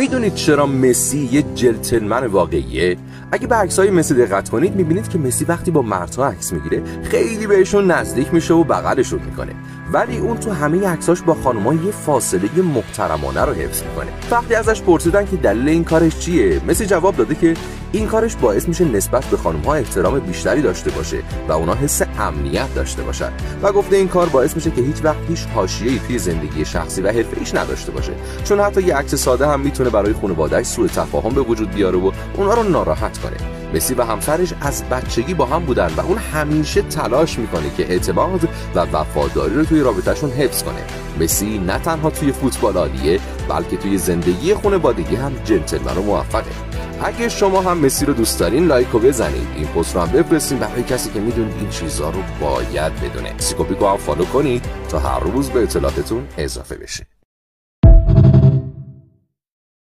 میدونید چرا مسی یه جنتلمن واقعیه؟ اگه به عکس‌های مسی دقت کنید میبینید که مسی وقتی با مردها عکس میگیره خیلی بهشون نزدیک میشه و بغلشون میکنه، ولی اون تو همه عکساش با خانم‌ها یه فاصله محترمانه رو حفظ میکنه. وقتی ازش پرسیدن که دلیل این کارش چیه، مسی جواب داده که این کارش باعث میشه نسبت به خانم‌ها احترام بیشتری داشته باشه و اونا حس امنیت داشته باشن و گفته این کار باعث میشه که هیچ وقت هیچ حاشیه‌ای توی زندگی شخصی و حرفه‌ایش نداشته باشه، چون حتی یه عکس ساده هم میتونه برای خانواده‌اش سوء تفاهم به وجود بیاره و اونا رو ناراحت کنه. مسی و همسرش از بچگی با هم بودن و اون همیشه تلاش میکنه که اعتماد و وفاداری رو توی رابطه‌شون حفظ کنه. مسی نه تنها توی فوتبال عالیه، بلکه توی زندگی خانوادگی هم جنتلمن و موفقه. اگه شما هم مسی رو دوست دارین لایک و بزنید، این پست رو هم بفرستین برای کسی که میدونه این چیزا رو باید بدونه. سیکوپیکو هم فالو کنید تا هر روز به اطلاعاتتون اضافه بشه.